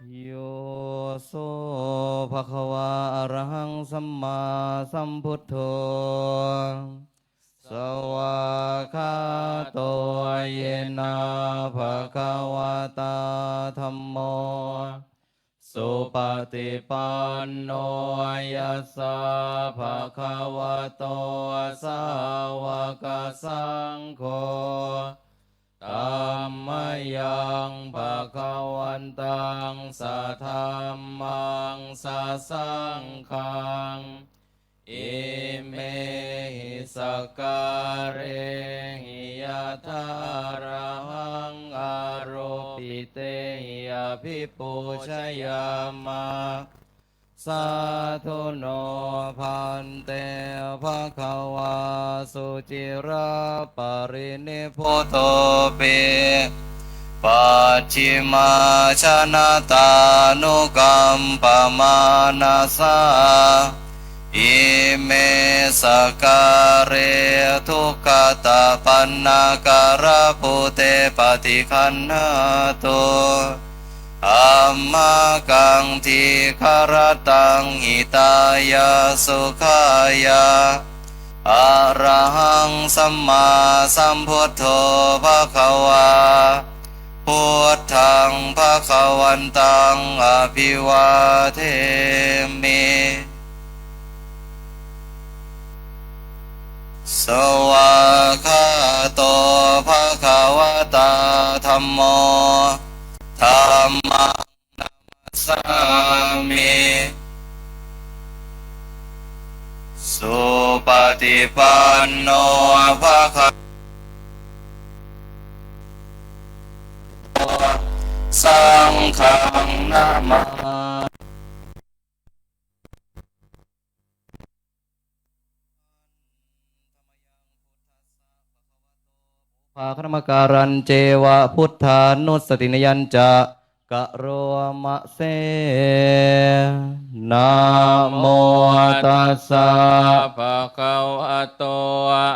โยโสภะคะวะอะระหังสัมมาสัมพุทโธสวากขาโตเยนะภะคะวะตาธัมโมสุปฏิปันโนยัสสะภะคะวะโตสาวกสังโฆธัมมยังภะคะวันตังสัทธัมมังสัสสังฆังอิเมหิสกการหิยะทาระหังอารุปิเตหิอภิปูชยามะสาธุโนพันเตภะคะวาสุจิราปรินิพพุตโตเปปัจฉิมาชนะตานุกัมปมานาสาอิเมสการเรทุกขตาปันนาการะปุเตปฏิคันหตุอัมมากังทีคารตังหิตายาสุขายาอะระหังสัมมาสัมพุทโธภะคะวาพุทธังภะคะวันตังอภิวาเทมิสวากขาโตภะคะวะตาธัมโมธัมมังนัมมัสสามิสุปฏิปันโนภะคะวะสังฆังนามาภาคณมการันเจวะพุทธานุสตินยัญจะกะโรมะเสนะโมตัสสะภะคะวะโต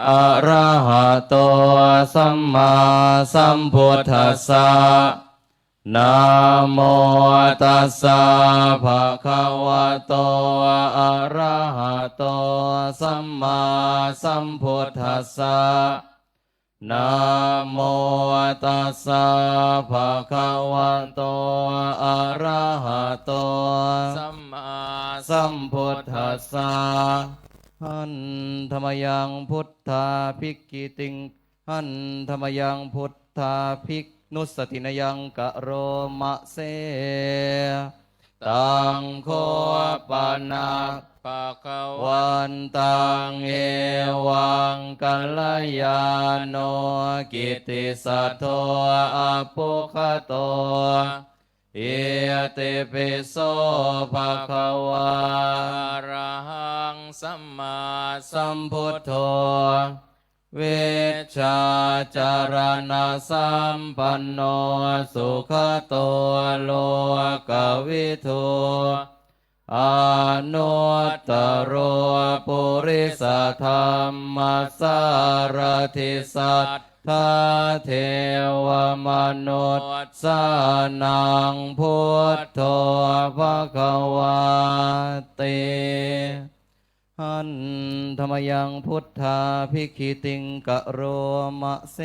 อะระหะโตสัมมาสัมพุทธัสสะนะโมตัสสะภะคะวะโตอะระหะโตสัมมาสัมพุทธัสสะนะโมตัสสะภะคะวะโตอะระหะโตสัมมาสัมพุทธัสสะหันธรรมยังพุทธาภิกขิติงหันธรรมยังพุทธาภิกนุสตินยังกะโรมะเสตังโคปานะภะคะวันตังเอวังกัลยาโนกิตติสัทโธอะปุคโตเอติปิโสภะคะวะอะระหังสัมมาสัมพุทโธเวชชาจารณะสัมปันโนสุขโตโลกวิทูอนุตตรปุริสธรรมสารทิสัทธาเทวมนุษย์สานังพุทโธภคะวะติหันธรรมยังพุทธาภิกขิติงกะโรมะเส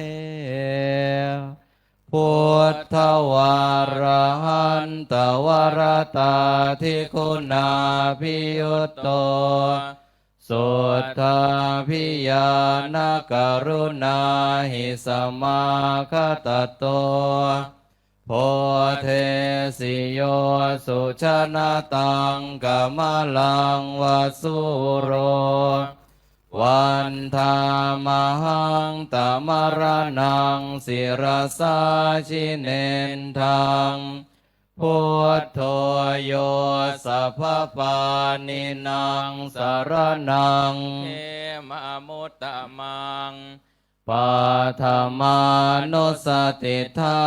พุทธวารหันตวรตาทิคุณาภิยุตโตสุทธาภิญาณกรุณาหิสมาคตโตโพเทสิโยสุชนะตังกมลังวสุโรวันธามหังตมรณังศิรสาชิเนนทังพุทโธโยสัพพปานินางสารนังเอมะมุตตะมังปัทมานุสติทา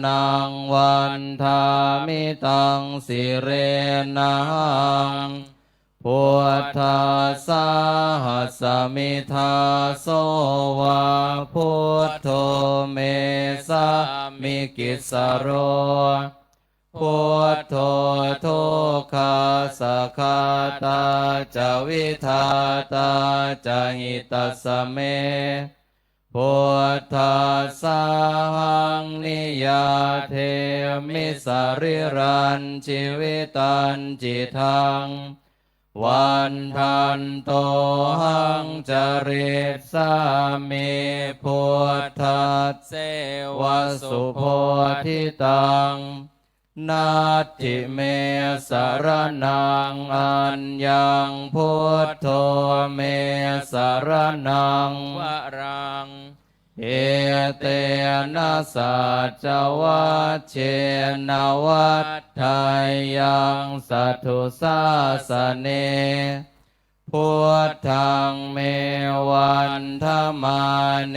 นังวันธามิตังสิเรนังพุทธาสาหัสมิทาโสวะพุทโธเมสามิกิสโร พุทโธทุกขาสัคคาตาจาวิธาตาจาหิตัสสะเมพุทธัสสะหังนิยาเทมิสริรันชีวิตันจิตังวันทันโตหังจริตสามิพุทธัสเสวสุโพธิตังนาทิเมสรนังอัญญังพุทโธเมสรนังวรังเอเตนะสัจวัชเชนวัฏไทยังสัทธุสาสเนพุทธังเมวันธมาเน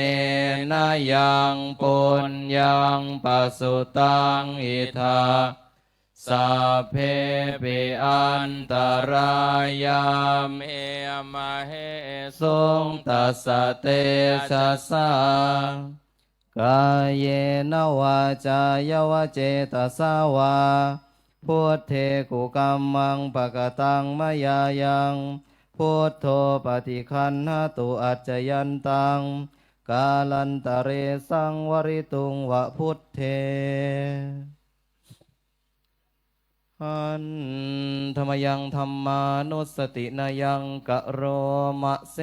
นะยังปุญญังปัสสุตังอิทาสัพเพปิอันตรายามเอมเหสุงตัสสะเตชะสากายเยนวาจายวเจตสาวาพุทเทกุกัมมังปะกตังมยายังพุทโธปฏิคันหตุอัจจยันตังกาลันตะเรสังวริตุงวะพุทเทหันธรรมยังธรรมานุสตินายังกะโรมะเส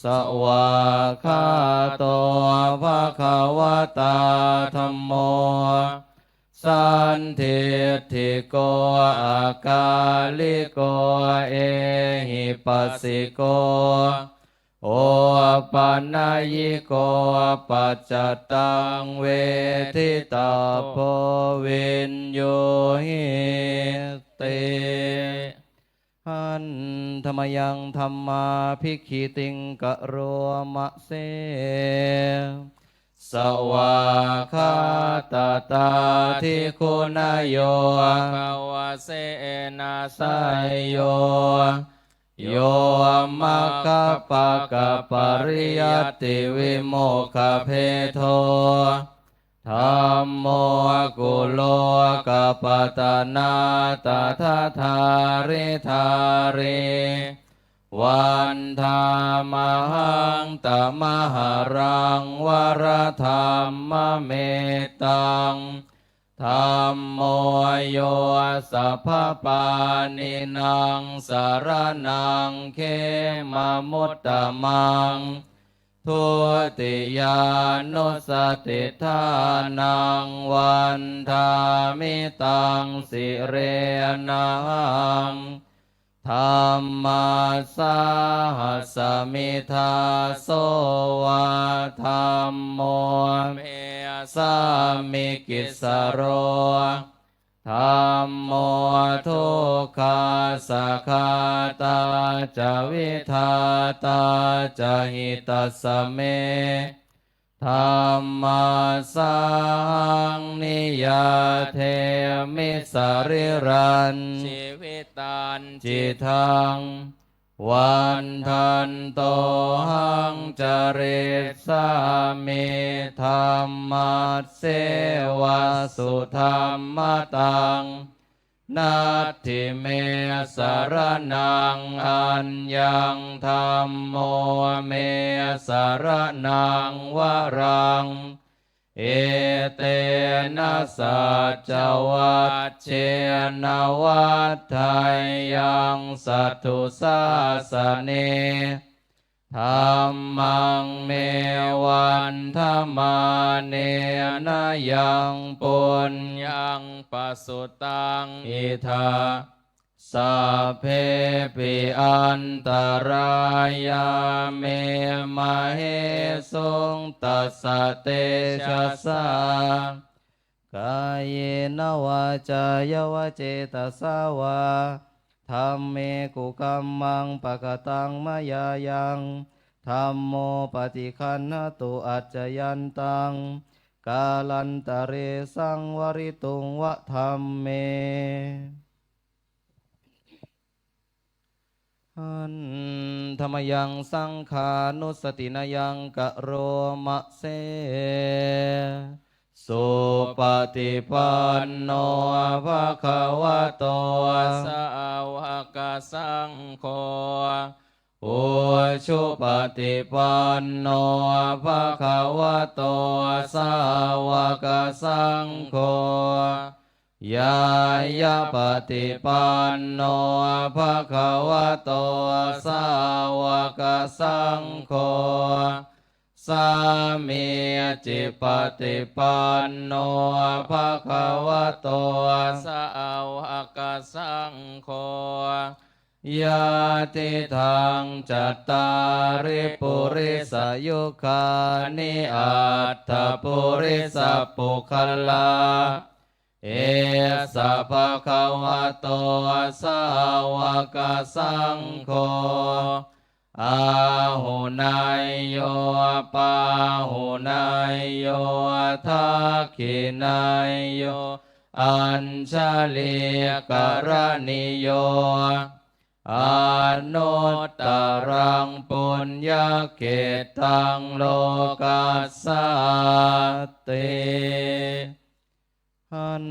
สวาคาโตภะคะวะตาธัมโมสันทิฏฐิโกอากาลิโกเอหิปัสสิโกโอปันนายโกปัจจตังเวทิตาโพวินโยหิเตหันธรรมยังธรรมาภิกขิติงกะโรมะเสสวาคาตาตาทิคุณโยภวเสนาสายโยโยมัคคปะกะปริยัติวิโมกขเพโทธัมโมกุโลกปตนาตถาธาริธาริวันธามหังตมหารังวรธรรมเมตังธัมโมโยสัพพปานินางสารนังเขมมุตตมังทุติยานุสติทานังวันธามิตังสิเรนังธรรมาสาหัสมิทาโสวาธัมโมเมสามิกิสโรธัมโมทุกขาสัคคาตาจาวิธาตาจาหิตัสสะเมธัมมาสังนิยาเทมิสริรันชีวิตันจิตังวันทันโตหังจริตสามิธรรมัสเสวสุธรรมตังนัตถิเมสรนังอัญญังธัมโมเมสรนังวรังเอเตนะสัจวัชเชนวัฏไทยังสัทธุสาสเนธัมมังเมวันธมาเนนะยังปุญญังปัสสุตังอิทาสัพเพปิอันตรายาเมมเหสุงตัสสะเตชะสากายเยนวาจายวเจตสาวาธัมเมกุกัมมังปะกตังมยายังธัมโมปฏิคันหตุอัจจยันตังกาลันตะเรสังวริตุงวะธัมเมหันธรรมยังสังขานุสตินายังกะโรมะเส สุปฏิปันโนภะคะวะโตสาวกสังโฆอุชุปฏิปันโนภะคะวะโตสาวกสังโฆยายาปฏิปันโนภะคะวะโตสาวกสังโฆสามีจิปฏิปันโนภะคะวะโตสาวกสังโฆยาติทังจัตตาริปุริสยุคานิอัตถปุริสปุคลาเอสะภะคะวะโตสาวกสังโฆอาหุนายโยปาหุนายโยทักขินายโยอัญชลีกรณิโยอนุตตรังปุญญเกตังโลกัสสติหัน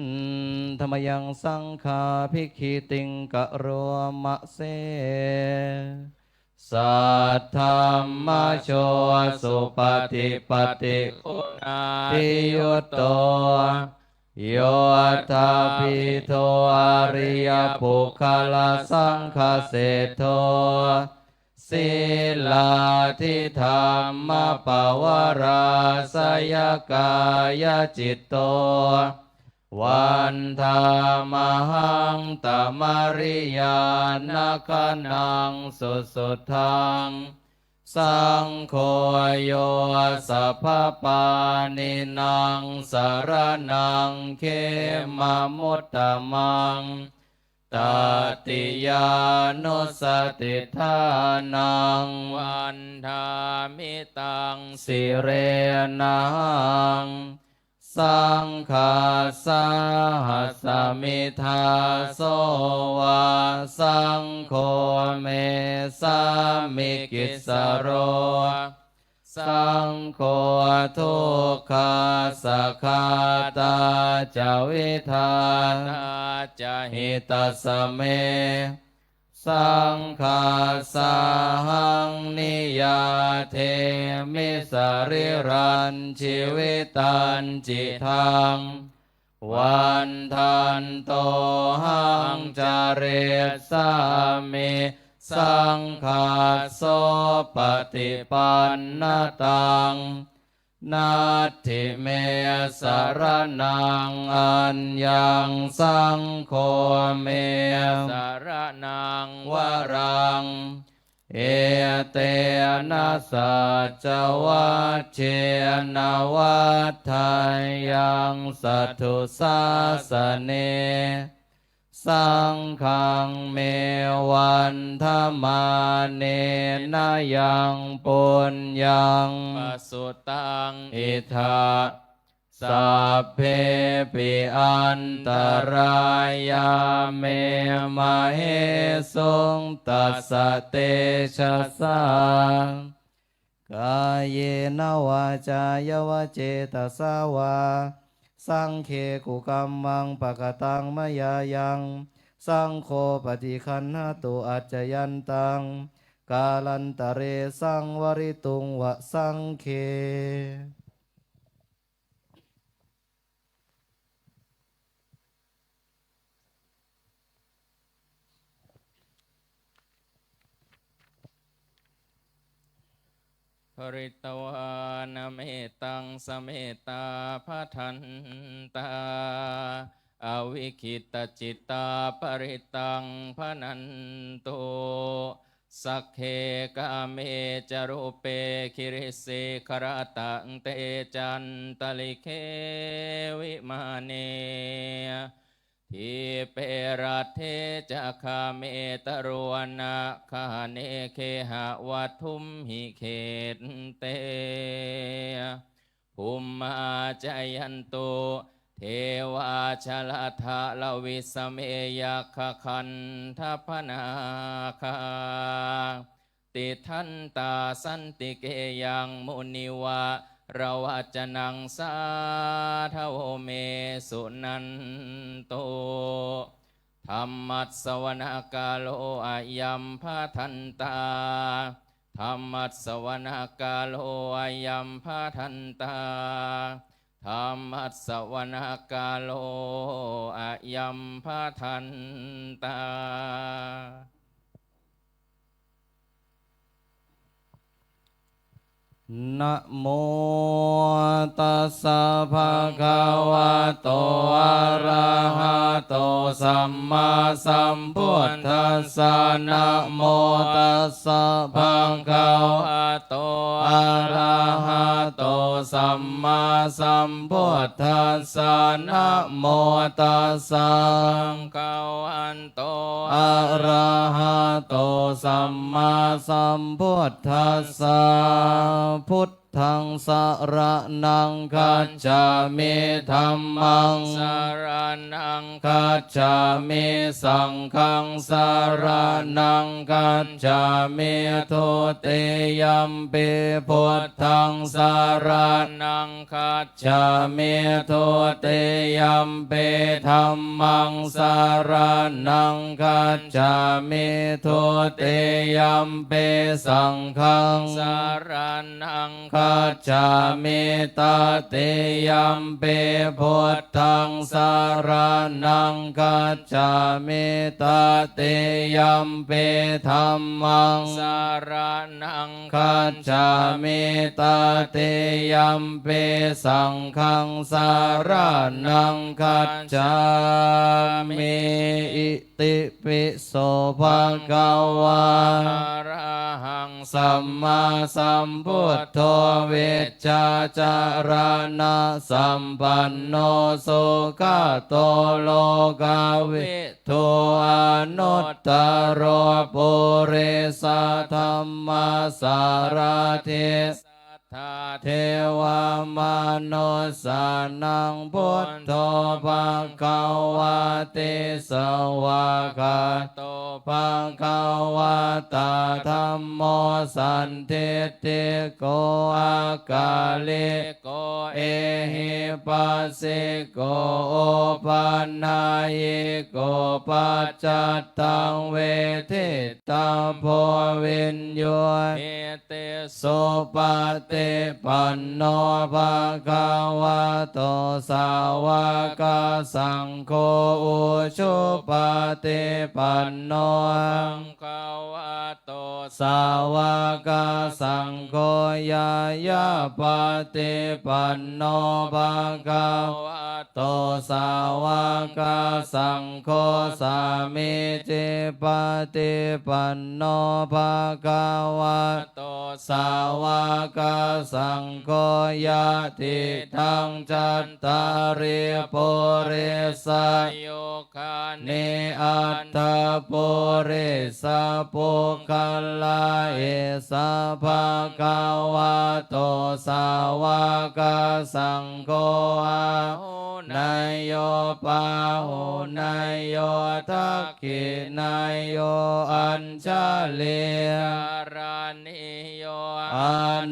ธรรมยังสังฆาภิกขิติงกะโรมะเสสัทธัมมโชสุปฏิปฏิคุณาติยุตโตโยธาภิโทอาริยปุคลสังฆเสโทศีลาทิธรรมปวาราสยกายจิตโตวันธามหังตมริยานาคนังสุสุทังสังโฆโยสัพพปานินังสารนังเขมมุตตมังตติยานุสติทานังวันธามิตังสิเรนังสังฆาสหัสมิทาโสวาสังโฆเมสามิกิสโรสังโฆทุกขาสคาตาจาวิทาจาหิตาสเมสังฆาสหังนิยาเทมิสริรันชีวิตันจิทังวันทันโตหังจาเรสามิสังฆาโสปฏิปันนตังนาทิเมสารนังอัญญังสังโฆเมสารนังวรังเอเตนะสัจวัชเชนะวัฏฐายังสัทธุสาสเนสังฆังเมวันธรรมาเนนะยังปุญญังปสุตังอิทาสัพเพปิอันตรายาเมมาเหสุงตัสสะเตชะสังกายเยนวาจายวเจตสาวาสังเคกุกัมมังปะกตังมยายังสังโฆปฏิคันหตุอัจจยันตังกาลันตะเรสังวริตุงวะสังเคปริตวานเมตังสเมตาพัทันตาอวิคิตจิตตาปริตังพนันโตสักเคกาเมจารุเปคิริเสขรตังเตจันตลิเควิมาเนทิเปรัตเทจะคาเมตรวนาคาเนเคหะวัทุมหิเขตเตภูมิมาจายันโตเทวาชลทะลวิสเมยคคันทัพนาคาติทันตาสันติเกยังมุนิวา ระวัจนังสาทโวเมสุนันโตธรรมัสสวนกาโลอายัมภทันตาธรรมัสสวนกาโลอายัมภทันตาธรรมัสสวนกาโลอายัมภทันตานะโมตัสสะภะคะวะโตอะระหะโตสัมมาสัมพุทธัสสะนะโมตัสสะภะคะวะโตอะระหะโตสัมมาสัมพุทธัสสะนะโมตัสสะภะคะวันโตอะระหะโตสัมมาสัมพุทธัสสะพุทธังสรณังคัจฉามิธัมมังสรณังคัจฉามิสังฆังสรณังคัจฉามิทุติยัมปิพุทธังสรณังคัจฉามิทุติยัมปิธัมมังสรณังคัจฉามิทุติยัมปิสังฆังสรณังคัจฉามิตติยัมปิพุทธังสรณังคัจฉามิตติยัมปิธัมมังสรณังคัจฉามิตติยัมปิสังฆังสรณังคัจฉามิอิติปิโสภะคะวะอะระหังสัมมาสัมพุทโธเวชชาจารณะสัมปันโนสุขโตโลกาวิทูอนุตตโรปุเรสธรรมสารถิทาเทวามนุสานังพุทโธภะคะวะติสวากาโตภะคะวะตาธัมโมสันทิฏฐิโกอากาลิโกเอหิปัสสิโกโอปันนายโกปัจจัตตังเวทิตังโพวินโยเอเตสุปฏิปันโนภะคะวะโตสาวกสังโฆอุชุปฏิปันโนภะคะวะโตสาวกสังโฆยายาปฏิปันโนภะคะวะโตสาวกสังโฆสามิจิปฏิปันโนภะคะวะโตสาวกสังโฆยะติทังจัตตาริปุริสโยคานิอัตถปุริสปุคัลลาเอสะภะคะวะโตสาวกสังโฆอาหุนายโยปาหุนายโยทักขินายโยอัญชลีรานิโยอ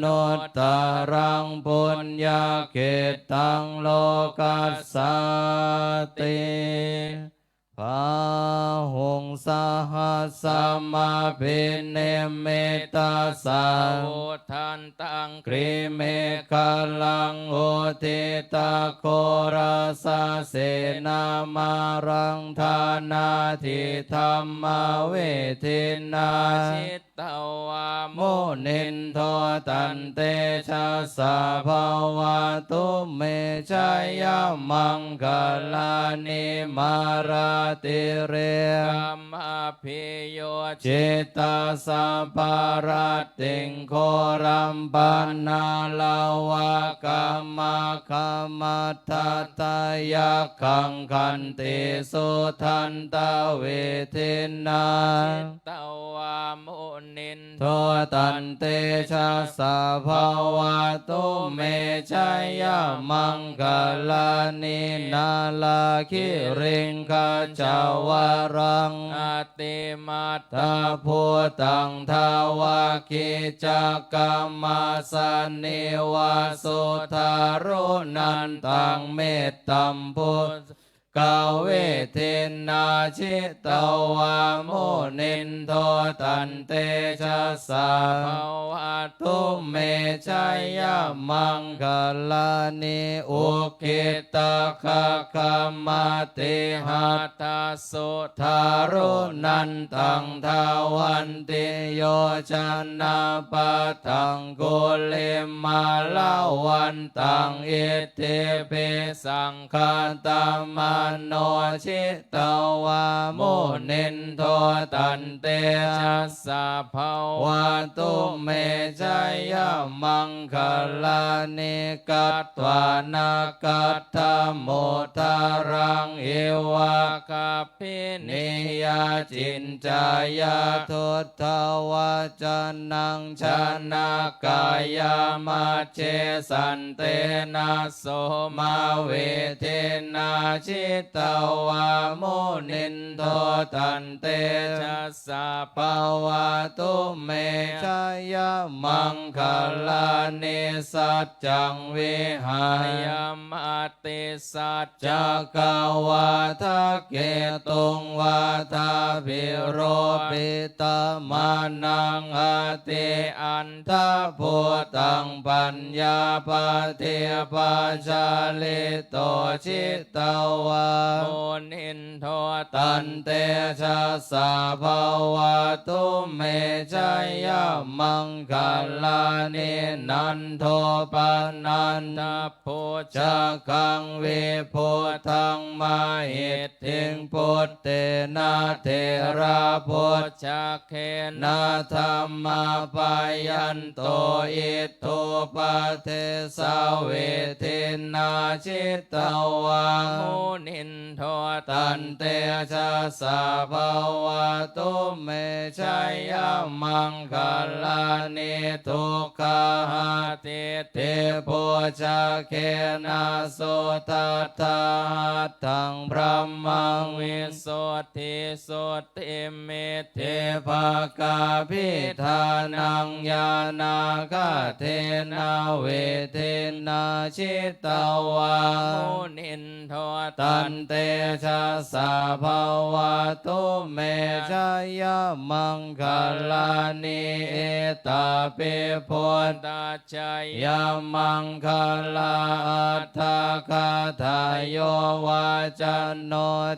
นุตตรังปุญญาเขตังโลกัสสติพาหุงสหัสสมาภิเนเมตาสาวุทันตังกริเมฆลังโอทิตาโคราสาเสนามารังธานาทิธรรมเวทินาชิตตวาโมนินโทตันเตชะสะภาวะตุเมชัยยมังคลานิมาราติเรกัมอภิโยจิตตาสัพพะระติงโครัมปันนาลาวะกัมมะคัมมัตถตายะขังคันติสุทันตเวทินาจิตตวามุนินโทตันเตชะสะภาวะตุเมชัยยมังคลานินาลาคิริงคาจ จาวรังอติมัตทาพุตังทาวาคิจักกรรมาสนิวาสุทารุนันตังเมตตัมพุทธกาเวทินนาชิตวาโมนินโทตันเตชะสาภวัตตุเมชัยยมังคลานิอุกิตะขะขมาติหัตตาสุทารุนันตังทาวันติโยชนะปะทังกุลิมาลาวันตังอิติปิสังฆคาตามโนชิตวาโมนินโทตันเตชะสะภาว ะตุเมชัยยมังคลานิกัตตวานากัตถโมทารังเอวะกาพินิ นิยาจินจายาทุตถวาจนังชนากายามาเชสันเตนะโสมาเวเทนาชิตวาโมนินโทตันเตชะสะปวะตุเมชัยยมังคลานิสัจจังวิหาพย ยามติสัจจ จักกวาทะเกตุงวาทาภิโรปิตมานังอติอันทะพุตังปัญญาปเทปัจจาลิโตชิตวา โมนินโท ตันเตชะสะภาวะตุเมชัยยมังคลานินันโทปนันท ตโพ จักขังเวโพธังมาหิตถิงพุทเตนะเทระพุทธ จักเขน นาธรรมาปายันโตอิโตปะเทสาเวเทนาชิตวา โมนินโท ตันเตชะสะภาวะตุเมชัยยมังคลานิทุกขหา เต เทโพชะเคนะโสทัตถะทังพระมัง วิสุทธิสุทธิเมเท เทภกาพิธานังยานาคาเทนาเวเทนาชิตวา โมนินโท ตันเตชะสะภาวะตุเมชัยยมังคลานิเอตาเปโพ ตาชัย ยามังคลาอัตถคาทายโยวาจันโน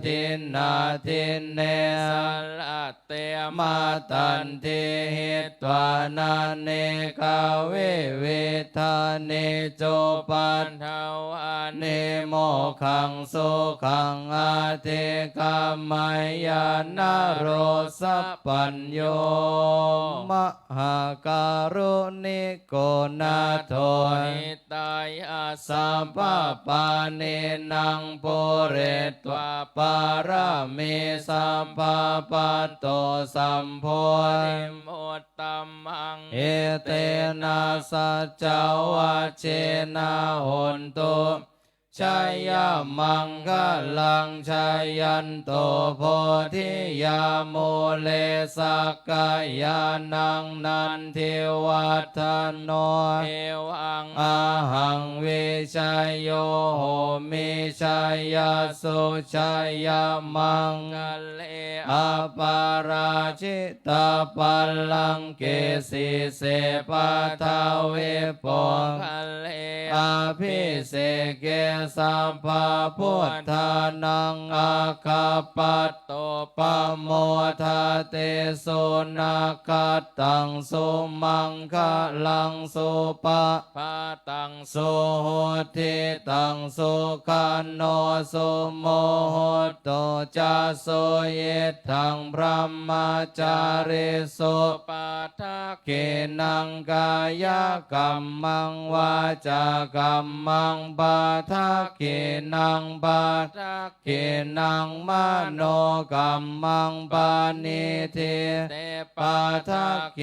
ทินนาทินเน สลัตเต มาตันทิหิตวานาเนกาเวเวทาเนโจปัน ทวาน เนโมขังสุขังอาเทกามายานโรสัพปัญโยมหาการุณิโกนาโท หิตายาส สัมปปาเนนังปุเรตวาปารามิสัมปปัตโตสัมโพ นิโมตตัมมัง เอเตนะสัจจวะเชนะหนตุชัยยมังคลังชัยยันโตโพธิยาโมเลสักกายานังนันทิวัฒโน เอวัง อาหังวิชัยโยโหมิชัยยสุชัยยมัง กัลเล อาปาราชิตาปัลลังเกสิเสปะทาเวปง กัลเล อาภิเสกเกสัมภาพุทธานังอาคาปัต โต ปะโมทาเตโสนาคัตตังสุมังคะลังสุปะ ปาตัง สุโหติตังสุขันโนสุโมโหโตจัสโสเยทังพระมจาริสุ ปาทัก เกนังกายกรรมังวาจากรรมังปาทักเกนังปา ทัก เกนังมโนกรรมังปานิเท เต ปาทักเก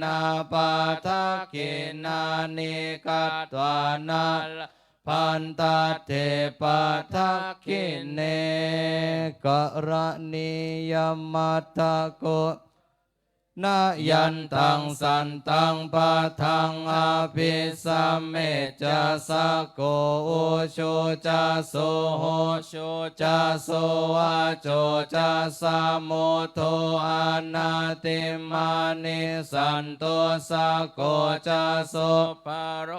นาปาทักเกนานิกัตตวานา พันตเถปทักขิเนกรณียมัตตโกนายันตังสันตังปะทังอภิสัมเมจะสะโกอุชุจะโสโหชุจะโสวะโจจะสะโมโทอานาติมานิสันโตสะโกจะโสปะโร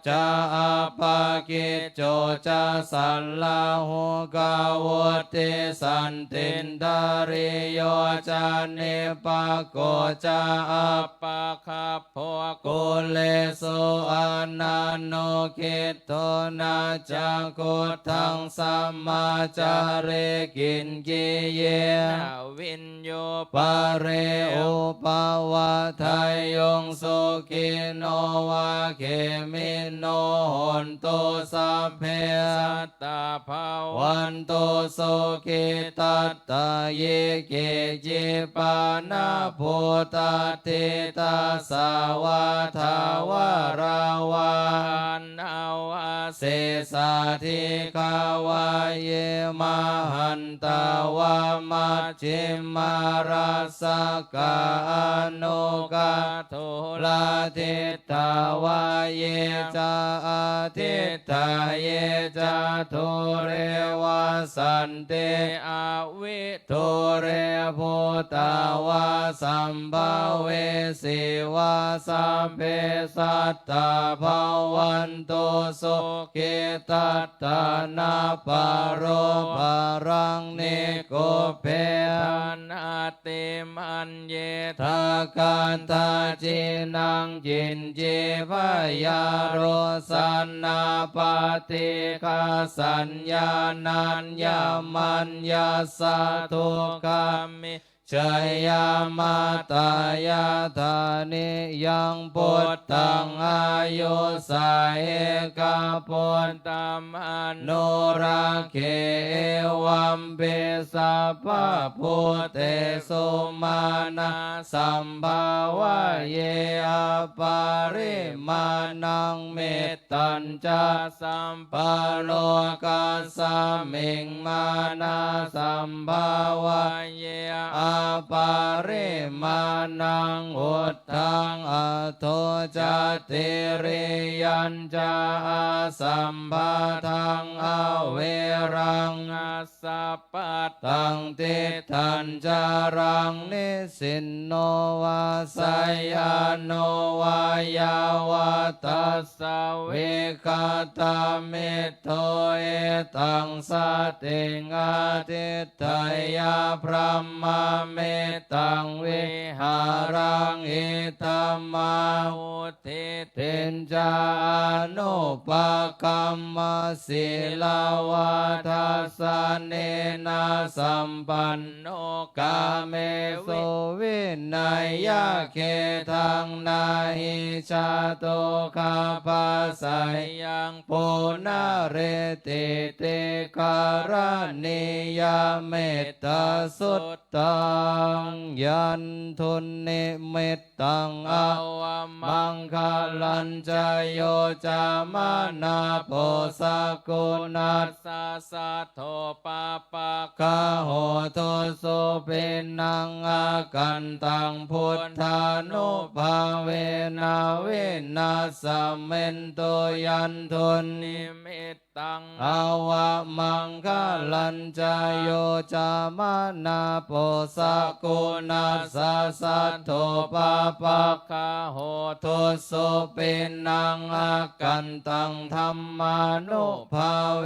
จะอาปากิจโจจะสัลลาหุกาวติสันตินดาริโยจะนิปะโกจะอัปปะคัพโพกุเลโสอานาโนคิตโตนาจักขุทังสัมมาจาเรกินกิเยนาวินโยปะเรอุปาวะทายยงสุขิโนวะเขมิโนหนตุสัพเพสัตตาภาวันตุสุขิตัตตาเยเกจิปานาภูตติตาสาวาทาวาราวานอาวาเสสาธิกาวาเยมหันตาวามัจฉิมาราสกาอนุกาทุลาทิตาวาเยจาอาทิตาเยจาทุเรวาสันเตอาวิทุเรภูตาวาสัมภเวสิวาสัพเพสัตตาภาวันตุสุขิตัตตานาปโรปารังนิโกเพนาติมันเยทาการทาจินังจินจิพยาโรสันนาปฏิฆาสัญญานัญญามัญญาสาทุกามิชยามาตายาธานิยังปุตตังอายุสาเอกาปุตตัมอนุราเควัมเปสัพพะพุทเตสุมานาสัมภาวะเยอปาริมาณังเมตตัญจะสัมปโลกาสมิงมานาสัมภาวะเยอปาริมาณังอุทธังอโทจติริยัญจาสัมภาทังอเวรังอาสัพพตังติทัญจารังนิสินโนวาสยานโนวายาวาตัสสะเวคาตามิโทเอตังสติงอาทิตยาพระมเมตังวิหารังอิตมาอุทิตินจานุปกรรมศิลาวาทัสสะเนนะสัมปันโนกาเมสุวินัยยะเขทังนาหิชาโตคาภาสัยยังปุณเรติติการณิยเมตตาสุตตังยันทุนนิมิตตังอาวมังคลัญจโยจามานาโพสกุนัสสะสัทโธปะปะกะโหโทโสปินังอากันตังพุทธานุภาเวนะเวนัสสะเมนโตยันทุนนิมิตตังอาวมังคลัญจโยจามานาโพสกุนัสสะสัทโธปะปะกะโหโทโสปินังอากันตังธัมมานุภาเว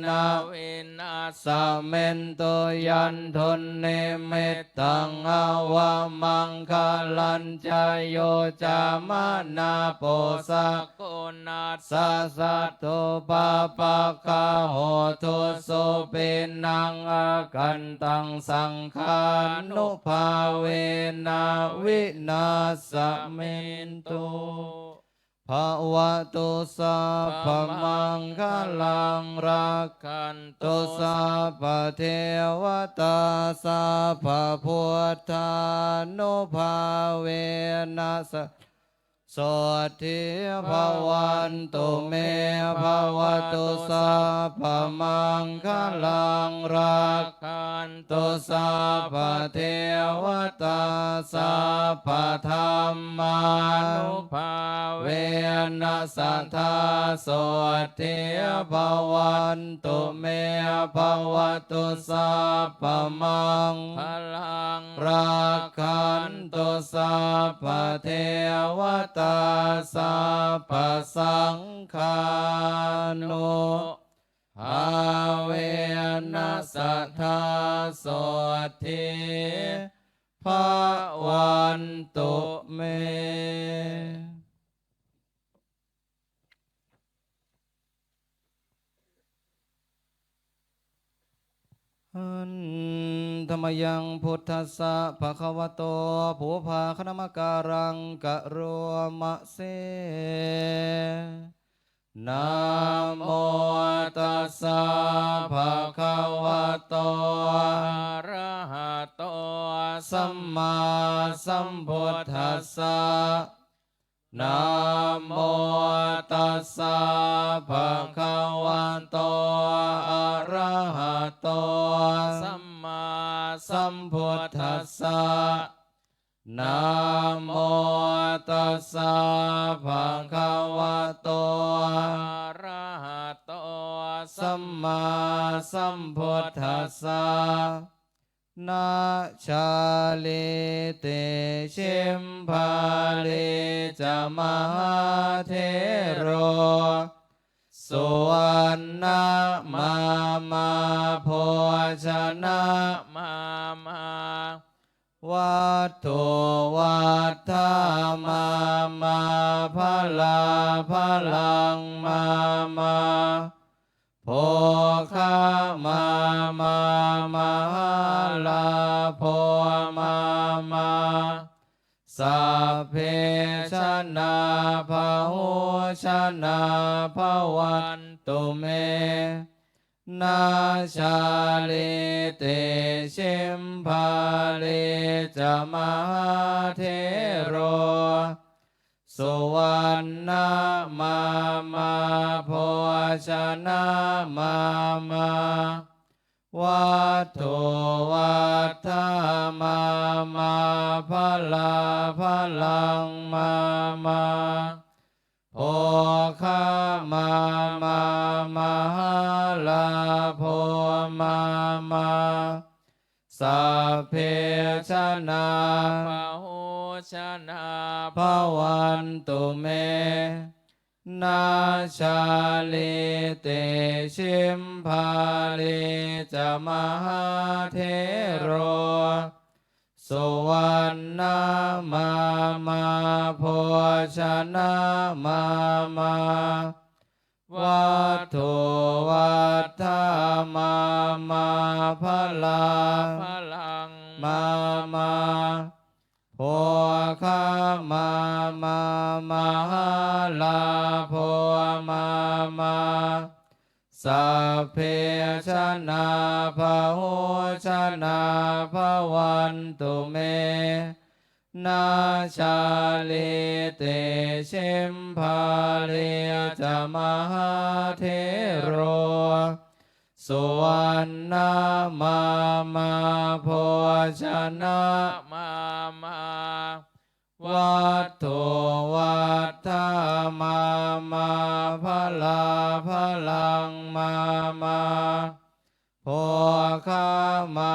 นะเวนัสสะเมนโตยันทุนเนเมตตังอาวมังคลัญจโยจามานาโปสกุนัสสะสัทโธปะปะกะโหโทโสปินังอากันตังสังฆานุภาเวนะวินาสเมนโตภวตุสัพพมังคลังรักขันตุสัพพเทวตาสัพพพุทธานุภาเวนะ โสทิภวันตุเมภวตุสัพพมังคลังรัก ขัน ตุสัพพเทวตาสัพพธรรมานุ นุภา เว เว นัสสัทธาโสทิภวันตุเมภวตุสัพพมัง พลัง รักขันตุสัพพเทวตาสัพพสังฆานุ ภาเวนัสสัทธาโสทิภวันตุเม หันธรรมยังพุทธัสสะภะคะวะโตผูภาคณมการังกะโรมะเสนะโมตัสสะภะคะวะโต อะระหะโต สัมมาสัมพุทธัสสะนะโมตัสสะภะคะวะโตอะระหะโต สัมมา สัมพุทธัสสะนะโมตัสสะภะคะวะโต อะระหะโต สัมมาสัมพุทธัสสะนาชาลิเตชิมพาลิจามหาเทโร สุวรรณมาโพชนะ มามา วัตถุวัฏฐามาพลาพลังมาโภคะมาลาโพมาสัพเพชนะภะหุชนะภะวันตุเมนาชาลิเตชิมพาลิจามหาเทโร สุวรรณมาโพชนะมาวัตถุวัฏฐามาพลาพลังมาโภคะมาลาโพมาสัพเพชนะ ปะโหชนะ ภวันตุเมนาชาลิเตชิมพาลิจามหาเทโร สุวรรณมาโพชนะมาวัตถุวัฏฐามาพลา พลัง มาโภคะมาลาโพมาสัพเพชนะภะหุชนะภะวันตุเมนาชาลิเตชิมพาลิจามหาเทโร สุวรรณมาโพชนะ มา วัตถุวัฏฐามาพลาพลังมาโภคะมา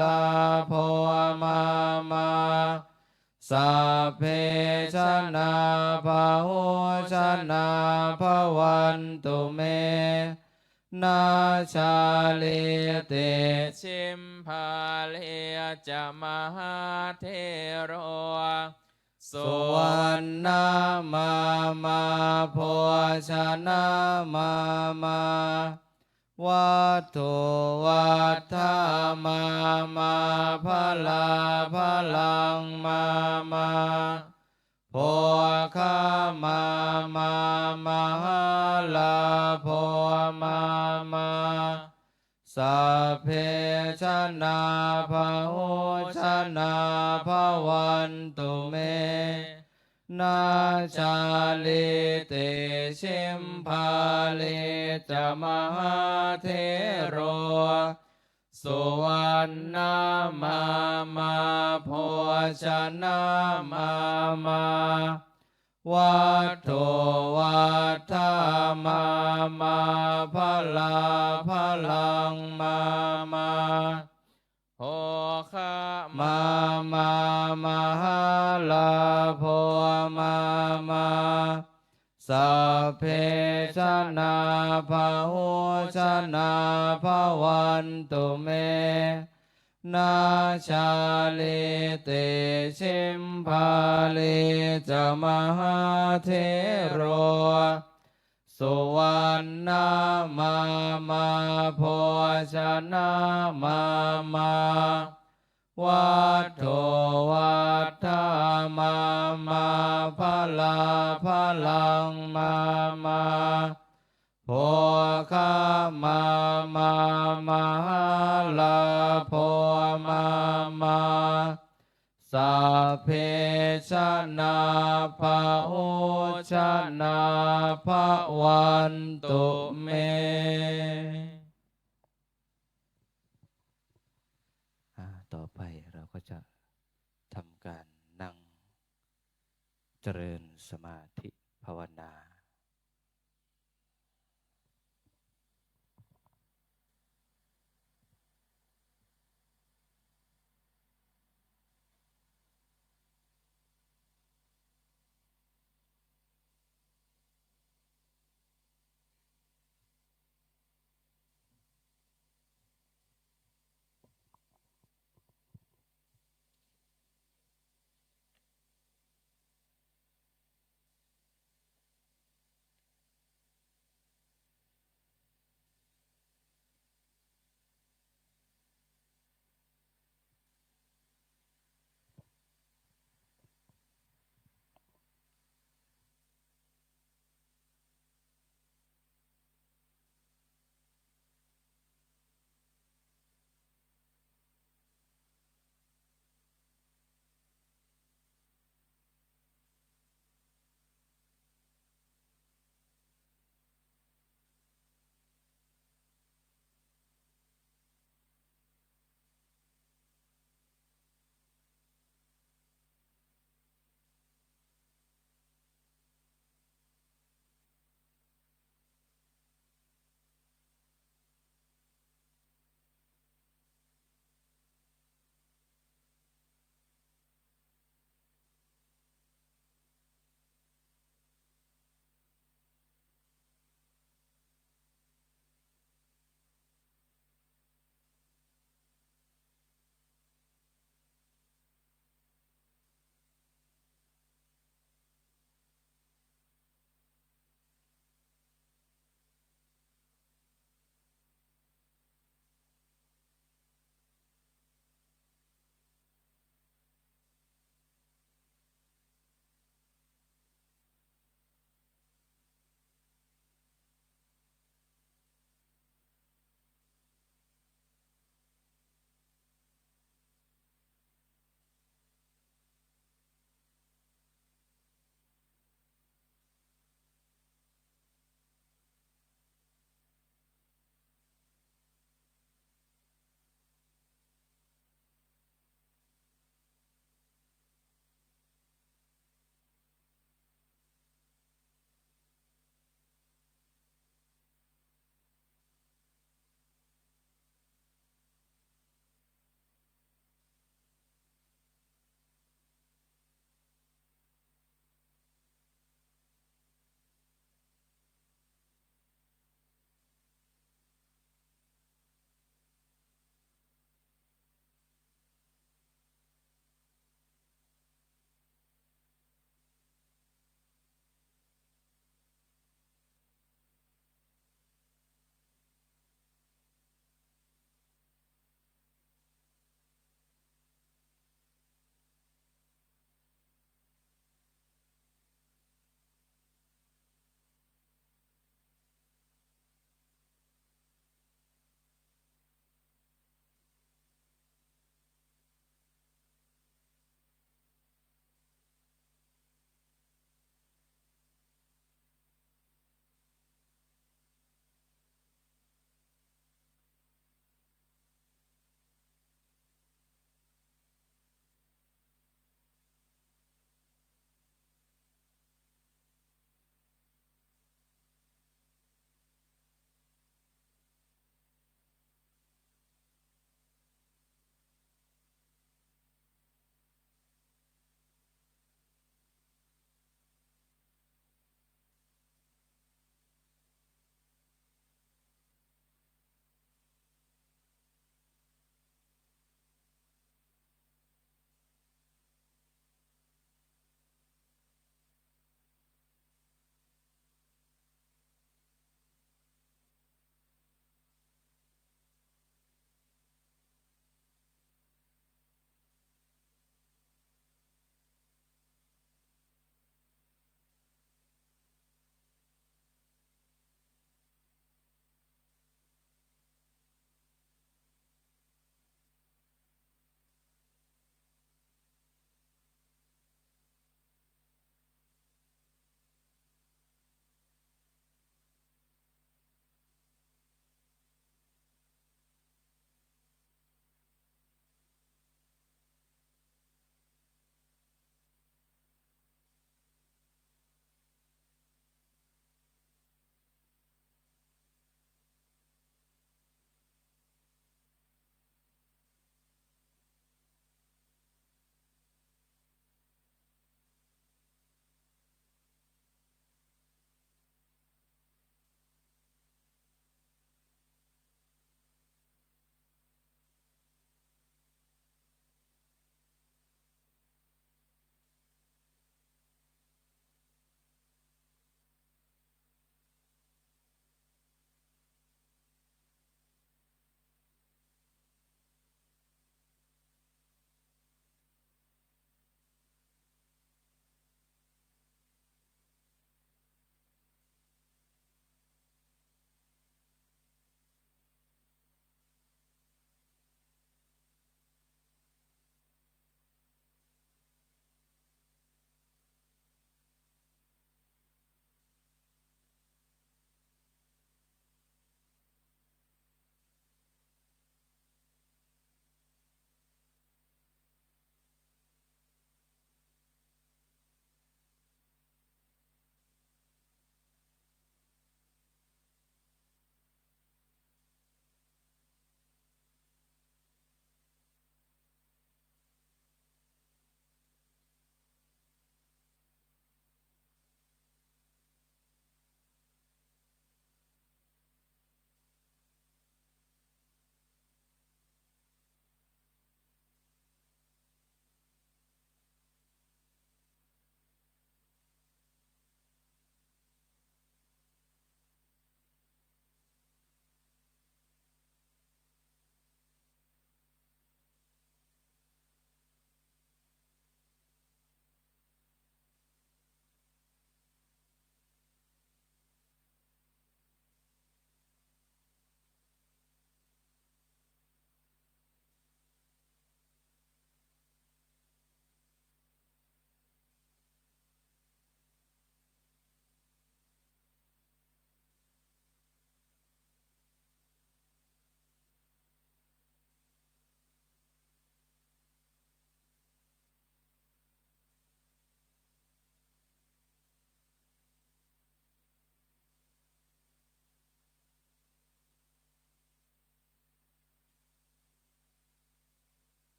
ลาโพมาสัพเพชนะภะหุชนะภะวันตุเมนาชาลิเต ชิมพาเลจะมหาเทโร สุวรรณมาโพชนะมาวัตถุวัฏฐามาพลาพลังมาโภคะมาลาโพมาสัพเพชนะภะหุชนะภะวันตุเม นาชาลิเตชิมพาลิจมหาเทโรสุวรรณมาโพชนะมาวัตโตวัฏฐามาพลาพลังมาโภคะ มหาลาโพมาสัพเพชนะภะโหชนะภะวันตุเมนาชาลิเตชิมพาลิจมหาเทโรสุวรรณมาโพชนะมาวัตโตวัฏฐามาพลาพลังมาโภคะมหาลาโพมาสัพเพชนะภะโหชนะภะวันตุเมต่อไปเราก็จะทำการนั่งเจริญสมาธิภาวนา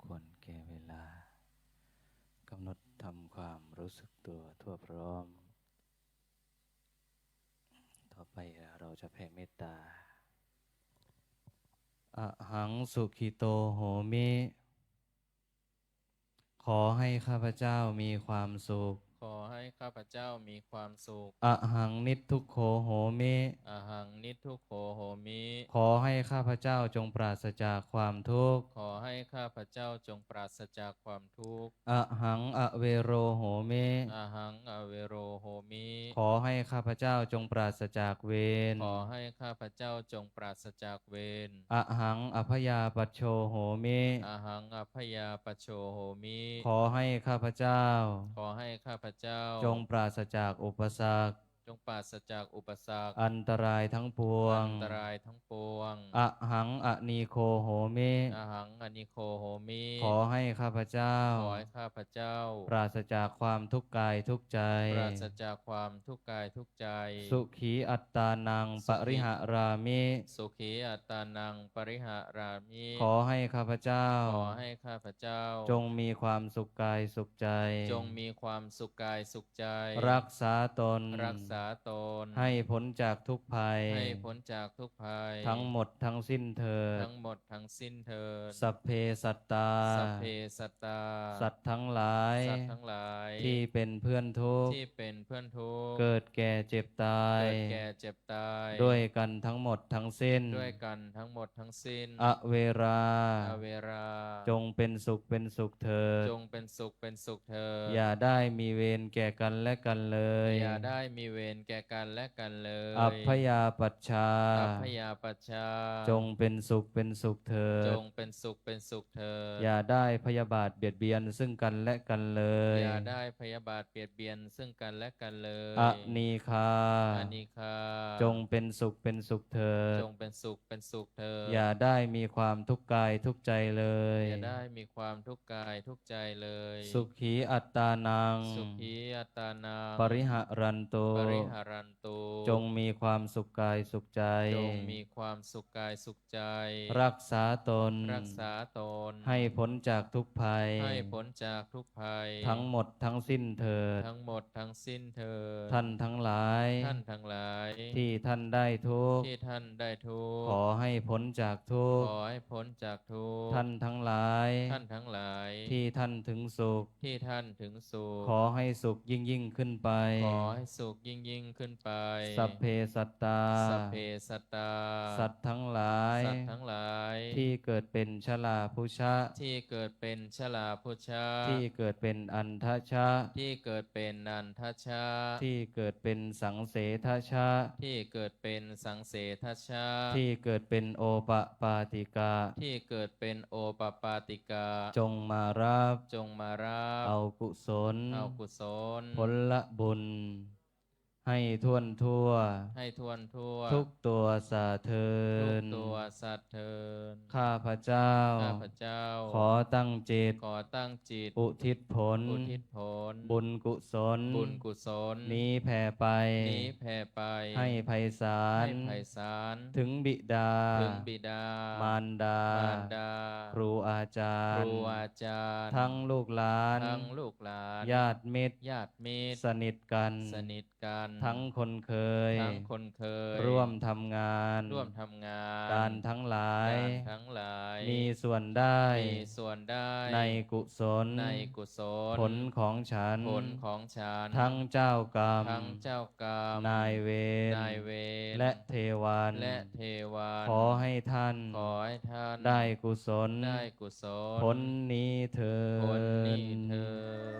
ควรแก่เวลากำหนดทำความรู้สึกตัวทั่วพร้อมต่อไปเราจะแผ่เมตตาอะหังสุขิโตโหมิ ขอให้ข้าพเจ้ามีความสุข ขอให้ข้าพเจ้ามีความสุข อะหังนิทุกโขโหมิ อะหังนิทุกโขโหมิ ขอให้ข้าพเจ้าจงปราศจากความทุกข์ ขอให้ข้าพเจ้าจงปราศจากความทุกข์ อะหังอเวโรโหมิ อะหังอเวโรโหมิ ขอให้ข้าพเจ้าจงปราศจากเวร ขอให้ข้าพเจ้าจงปราศจากเวร อะหังอภยาปัชโชโหมิ อะหังอภยาปโชโหมิ ขอให้ข้าพเจ้า ขอให้ข้าพเจ้า จงปราศจากอุปสรรค จงปราศจากอุปสรรค อันตรายทั้งปวง อันตรายทั้งปวง อะหังอนีโคโหมิ อะหังอนิโคโหมิ ขอให้ข้าพเจ้า ขอให้ข้าพเจ้า ปราศจากความทุกข์กายทุกข์ใจ ปราศจากความทุกข์กายทุกข์ใจ สุขีอัตตานังปริหารามิ สุขีอัตตานังปริหารามิ ขอให้ข้าพเจ้า ขอให้ข้าพเจ้า จงมีความสุขกายสุขใจ จงมีความสุขกายสุขใจ รักษาตน รักษาตน ให้พ้นจากทุกภัย ให้พ้นจากทุกภัย ทั้งหมดทั้งสิ้นเถิด ทั้งหมดทั้งสิ้นเถิด สัพเพสัตตา สัพเพสัตตา สัตว์ทั้งหลาย สัตว์ทั้งหลาย ที่เป็นเพื่อนทุกข์ ที่เป็นเพื่อนทุกข์ เกิดแก่เจ็บตาย เกิดแก่เจ็บตาย ด้วยกันทั้งหมดทั้งสิ้น ด้วยกันทั้งหมดทั้งสิ้น อเวรา อเวรา จงเป็นสุขเป็นสุขเถิด จงเป็นสุขเป็นสุขเถิด อย่าได้มีเวรแก่กันและกันเลย อย่าได้มีเวรแก่กันและกันเลย อัพพยาปัชชา อัพพยาปัชชา จงเป็นสุขเป็นสุขเถิ จ ด งเป็นสุขเป็นสุขเถิด อย่าได้พยาบาทเบียดเบียนซึ่งกันและกันเลย อย่าได้พยาบาทเบียดเบียนซึ่งกันและกันเลย อนีคา อานิคา จงเป็นสุขเป็นสุขเถิด จงเป็นสุขเป็นสุขเถิด อย่าได้มีความทุกข์กายทุกข์ใจเลย อย่าได้มีความทุกข์กายทุกข์ใจเลย สุขีอัตตานัง สุขีอัตตานัง ปริหารันโต ปริหารันตุ จงมีความสุขกายสุขใจ จงมีความสุขกายสุขใจ รักษาตน รักษาตน ให้พ้นจากทุกภัย ให้พ้นจากทุกภัย ทั้งหมดทั้งสิ้นเถิด ทั้งหมดทั้งสิ้นเถิด ท่านทั้งหลาย ท่านทั้งหลาย ที่ท่านได้ทุกข์ ที่ท่านได้ทุกข์ ขอให้พ้นจากทุกข์ ขอให้พ้นจากทุกข์ ท่านทั้งหลาย ท่านทั้งหลาย ที่ท่านถึงสุข ที่ท่านถึงสุข ขอให้สุขยิ่งยิ่งขึ้นไป ขอให้สุขยิ่งยิ่งขึ้นไป สัพเพสัตตา สัพเพสัตตา สัตว์ทั้งหลาย สัตว์ทั้งหลาย ที่เกิดเป็นชลาภุชะ ที่เกิดเป็นชลาพุชา ที่เกิดเป็นอันทชะ ที่เกิดเป็นนันทชา ที่เกิดเป็นสังเสทชะ ที่เกิดเป็นสังเสทชา ที่เกิดเป็นโอปปาติกา ที่เกิดเป็นโอปปาติกา จงมารับ จงมารับ เอากุศล เอากุศล ผลละบุญ ให้ท่วนทั่ว ให้ทวนทั่ว ทุกตัวสาเทิ ทุก น ตัวสัตว์เทิน ข้าพเจ้า ข้าพเจ้า ขอตั้งจิต ขอตั้งจิต อุทิศผล อุทิศผล บุญกุศล บุญกุศล นี้แผ่ไป นี้แผ่ไป ให้ไพศาล ให้ไพศาล ถึงบิดา ถึงบิดาม ารดา มารดา ครูอาจา ค ร รู ย์ อาจารย์ ทั้งลูกหลาน ทั้งลูกหลาน ญาติมิตร ญาติมิตร สนิทกัน สนิทกัน ทั้งคนเคย ทั้งคนเคย ร่วมทำงาน ร่วมทำงาน การทั้งหลาย การทั้งหลาย มีส่วนได้ มีส่วนได้ ในกุศล ในกุศล ผลของฉัน ผลของฉัน ทั้งเจ้ากรรม ทั้งเจ้ากรรม นายเวร นายเวร และเทวัน และเทวาน ขอให้ท่าน ขอให้ท่าน ได้กุศล ได้กุศล ผลนี้เถิ ผลนี้ ด เถิด